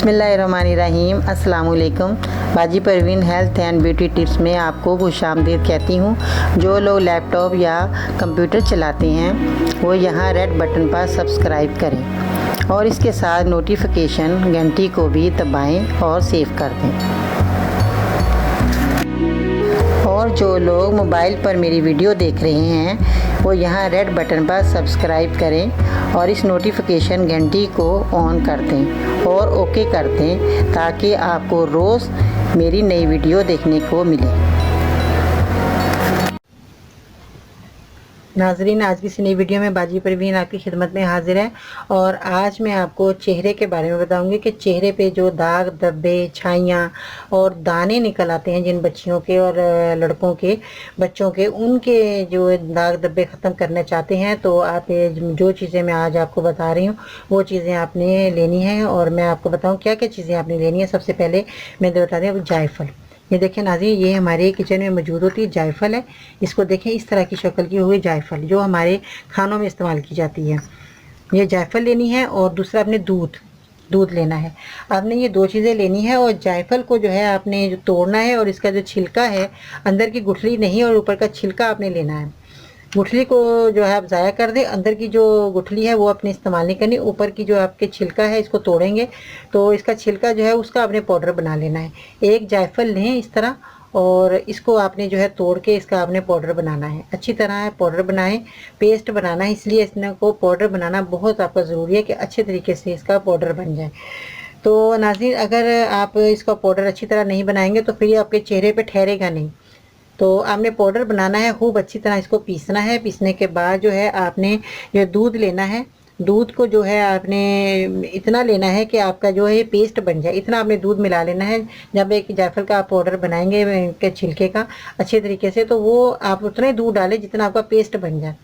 बिस्मिल्लाहिर्रहमानिर्रहीम। अस्सलाम वालेकुम। बाजी Parveen health and beauty tips में आपको खुशामदीद कहती हूँ। जो लोग लैपटॉप या कंप्यूटर चलाते हैं वो यहाँ रेड बटन पर सब्सक्राइब करें और इसके साथ नोटिफिकेशन घंटी को भी दबाएं और सेव कर दें। और जो लोग मोबाइल पर मेरी वीडियो देख रहे हैं वो यहाँ रेड बटन पर सब्सक्राइब करें और इस नोटिफिकेशन घंटी को ऑन कर दें और ओके कर दें ताकि आपको रोज़ मेरी नई वीडियो देखने को मिले। नाजरीन, आज की इस नई वीडियो में बाजी परवीन आपकी खिदमत में हाजिर है और आज मैं आपको चेहरे के बारे में बताऊंगी कि चेहरे पे जो दाग धब्बे छाइयाँ और दाने निकल आते हैं जिन बच्चियों के और लड़कों के बच्चों के, उनके जो दाग धब्बे ख़त्म करना चाहते हैं तो आप जो चीज़ें मैं आज आपको बता रही हूँ वो चीज़ें आपने लेनी है। और मैं आपको बताऊँ क्या क्या चीज़ें आपने लेनी है। सबसे पहले मैं बता दें जायफल। ये देखें नाज़रीन, ये हमारे किचन में मौजूद होती है जायफल है। इसको देखें, इस तरह की शक्ल की हुई जायफल जो हमारे खानों में इस्तेमाल की जाती है। ये जायफल लेनी है और दूसरा आपने दूध लेना है। आपने ये दो चीज़ें लेनी है और जायफल को जो है आपने जो तोड़ना है और इसका जो छिलका है, अंदर की गुठली नहीं और ऊपर का छिलका आपने लेना है। गुठली को जो है आप ज़ाया कर दें, अंदर की जो गुठली है वो आपने इस्तेमाल नहीं करनी। ऊपर की जो आपके छिलका है इसको तोड़ेंगे तो इसका छिलका जो है उसका आपने पाउडर बना लेना है। एक जायफल लें इस तरह और इसको आपने जो है तोड़ के इसका आपने पाउडर बनाना है। अच्छी तरह पाउडर बनाएं, पेस्ट बनाना है। इसलिए इसने को पाउडर बनाना बहुत आपका ज़रूरी है कि अच्छे तरीके से इसका पाउडर बन जाए। तो नाज़रीन, अगर आप इसका पाउडर अच्छी तरह नहीं बनाएंगे तो फिर ये आपके चेहरे पे ठहरेगा नहीं। तो आपने पाउडर बनाना है, खूब अच्छी तरह इसको पीसना है। पीसने के बाद जो है आपने ये दूध लेना है। दूध को जो है आपने इतना लेना है कि आपका जो है पेस्ट बन जाए, इतना आपने दूध मिला लेना है। जब एक जायफल का आप पाउडर बनाएंगे के छिलके का अच्छे तरीके से तो वो आप उतना ही दूध डालें जितना आपका पेस्ट बन जाए।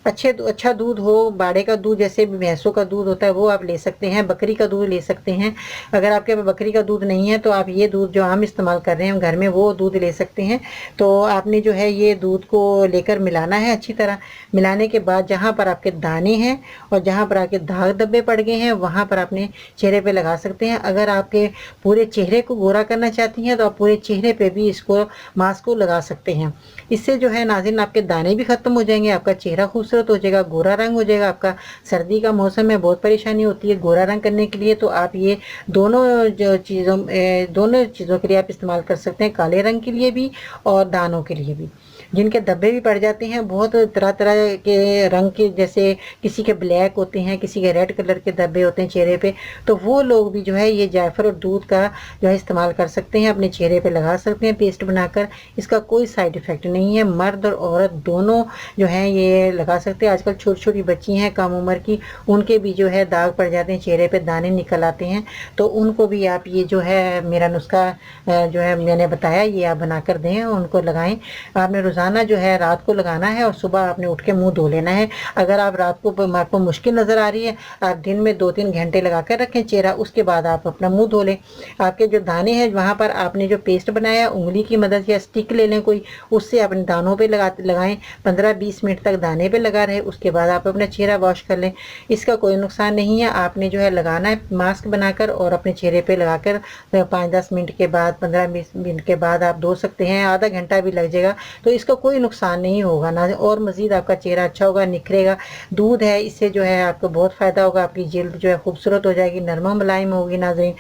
अच्छा दूध हो, बाड़े का दूध जैसे भैंसों का दूध होता है वो आप ले सकते हैं, बकरी का दूध ले सकते हैं। अगर आपके पास बकरी का दूध नहीं है तो आप ये दूध जो हम इस्तेमाल कर रहे हैं घर में वो दूध ले सकते हैं। तो आपने जो है ये दूध को लेकर मिलाना है अच्छी तरह। मिलाने के बाद जहाँ पर आपके दाने हैं और जहाँ पर आपके दाग धब्बे पड़ गए हैं वहाँ पर आपने चेहरे पर लगा सकते हैं। अगर आपके पूरे चेहरे को गोरा करना चाहती हैं तो आप पूरे चेहरे पर भी इसको मास्क को लगा सकते हैं। इससे जो है नाज़रीन आपके दाने भी ख़त्म हो जाएंगे, आपका चेहरा खूबसूरत हो जाएगा, गोरा रंग हो जाएगा। आपका सर्दी का मौसम में बहुत परेशानी होती है गोरा रंग करने के लिए, तो आप ये दोनों चीज़ों के लिए आप इस्तेमाल कर सकते हैं, काले रंग के लिए भी और दानों के लिए भी। जिनके धब्बे भी पड़ जाते हैं बहुत तरह तरह के रंग के, जैसे किसी के ब्लैक होते हैं, किसी के रेड कलर के धब्बे होते हैं चेहरे पे, तो वो लोग भी जो है ये जायफल और दूध का जो है इस्तेमाल कर सकते हैं, अपने चेहरे पे लगा सकते हैं पेस्ट बनाकर। इसका कोई साइड इफ़ेक्ट नहीं है, मर्द और औरत दोनों जो हैं ये लगा सकते हैं। आजकल छोटी छोटी बच्ची हैं कम उम्र की, उनके भी जो है दाग पड़ जाते हैं, चेहरे पे दाने निकल आते हैं, तो उनको भी आप ये जो है मेरा नुस्खा जो है मैंने बताया ये आप बना कर दें, उनको लगाएं। आपने रोज़ाना जो है रात को लगाना है और सुबह आपने उठ के मुंह धो लेना है। अगर आप रात को आपको मुश्किल नज़र आ रही है, आप दिन में 2-3 घंटे लगा कर रखें चेहरा, उसके बाद आप अपना मुंह धो लें। आपके जो दाने हैं वहाँ पर आपने जो पेस्ट बनाया उंगली की मदद या स्टिक ले लें कोई, उससे अपने दानों पे लगाएं। 15-20 मिनट तक दाने पे लगा रहे, उसके बाद आप अपना चेहरा वॉश कर लें। इसका कोई नुकसान नहीं है। आपने जो है लगाना है मास्क बनाकर और अपने चेहरे पे लगाकर 5-10 मिनट के बाद 15-20 मिनट के बाद आप धो सकते हैं। आधा घंटा भी लग जाएगा तो इसका कोई नुकसान नहीं होगा ना, और मज़ीद आपका चेहरा अच्छा होगा, निखरेगा। दूध है, इससे जो है आपको बहुत फ़ायदा होगा, आपकी जिल्द जो है खूबसूरत हो जाएगी, नरमा मुलायम होगी नाज़रीन।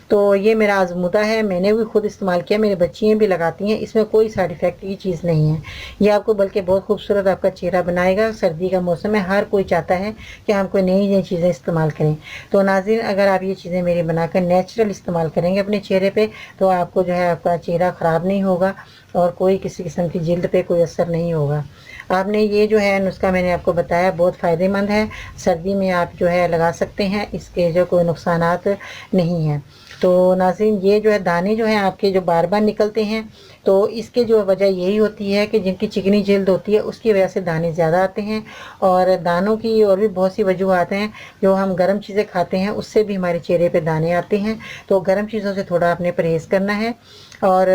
तो ये मेरा आजमूदा है, मैंने भी खुद इस्तेमाल किया, मेरी बच्चियाँ भी लगाती हैं। इसमें कोई साइड इफ़ेक्ट की चीज़ नहीं है। ये आपको बल्कि बहुत खूबसूरत आपका चेहरा बनाएगा। सर्दी का मौसम है, हर कोई चाहता है कि हम कोई नई नई चीज़ें इस्तेमाल करें। तो नाज़रीन, अगर आप ये चीज़ें मेरी बनाकर नेचुरल इस्तेमाल करेंगे अपने चेहरे पे तो आपको जो है आपका चेहरा ख़राब नहीं होगा और कोई किसी किस्म की जिल्द पे कोई असर नहीं होगा। आपने ये जो है नुस्खा मैंने आपको बताया बहुत फ़ायदेमंद है, सर्दी में आप जो है लगा सकते हैं, इसके जो कोई नुकसानात नहीं हैं। तो नाज़रीन, ये जो है दाने जो हैं आपके जो बार बार निकलते हैं तो इसके जो वजह यही होती है कि जिनकी चिकनी जिल्द होती है उसकी वजह से दाने ज़्यादा आते हैं। और दानों की और भी बहुत सी वजूहात हैं, जो हम गर्म चीज़ें खाते हैं उससे भी हमारे चेहरे पे दाने आते हैं। तो गर्म चीज़ों से थोड़ा आपने परहेज़ करना है और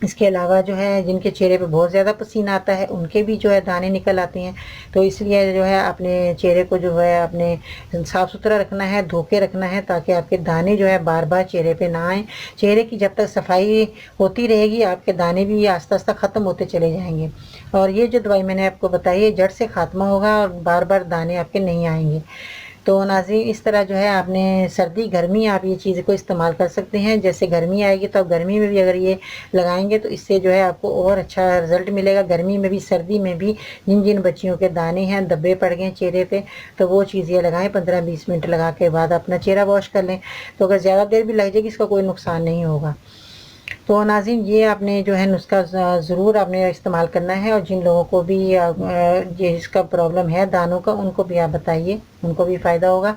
इसके अलावा जो है जिनके चेहरे पे बहुत ज़्यादा पसीना आता है उनके भी जो है दाने निकल आते हैं। तो इसलिए जो है अपने चेहरे को जो है अपने साफ़ सुथरा रखना है, धो के रखना है, ताकि आपके दाने जो है बार-बार चेहरे पे ना आएँ। चेहरे की जब तक सफाई होती रहेगी आपके दाने भी आहिस्ता-आहिस्ता ख़त्म होते चले जाएँगे। और ये जो दवाई मैंने आपको बताई है जड़ से ख़ात्मा होगा और बार-बार दाने आपके नहीं आएँगे। तो नाज़रीन इस तरह जो है आपने सर्दी गर्मी आप ये चीज़ को इस्तेमाल कर सकते हैं। जैसे गर्मी आएगी तो आप गर्मी में भी अगर ये लगाएँगे तो इससे जो है आपको और अच्छा रिज़ल्ट मिलेगा। गर्मी में भी सर्दी में भी जिन बच्चियों के दाने हैं, धब्बे पड़ गए हैं चेहरे पे, तो वो चीज़ ये लगाएँ। 15-20 मिनट लगा के बाद अपना चेहरा वॉश कर लें। तो अगर ज़्यादा देर भी लग जाएगी इसका कोई नुकसान नहीं होगा। तो नाज़रीन ये आपने जो है नुस्खा ज़रूर आपने इस्तेमाल करना है, और जिन लोगों को भी ये इसका प्रॉब्लम है दानों का उनको भी आप बताइए, उनको भी फ़ायदा होगा।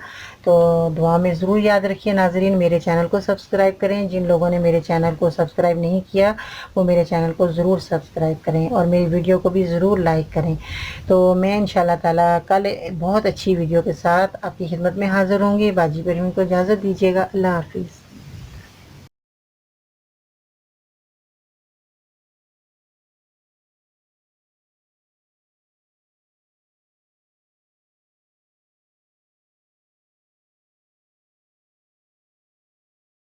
तो दुआ में ज़रूर याद रखिए नाज़रीन, मेरे चैनल को सब्सक्राइब करें। जिन लोगों ने मेरे चैनल को सब्सक्राइब नहीं किया वो मेरे चैनल को ज़रूर सब्सक्राइब करें और मेरी वीडियो को भी ज़रूर लाइक करें। तो मैं इंशाल्लाह ताला कल बहुत अच्छी वीडियो के साथ आपकी खिदमत में हाज़िर होंगी। बाजी परवीन को इजाज़त दीजिएगा। अल्लाह हाफ़िज़।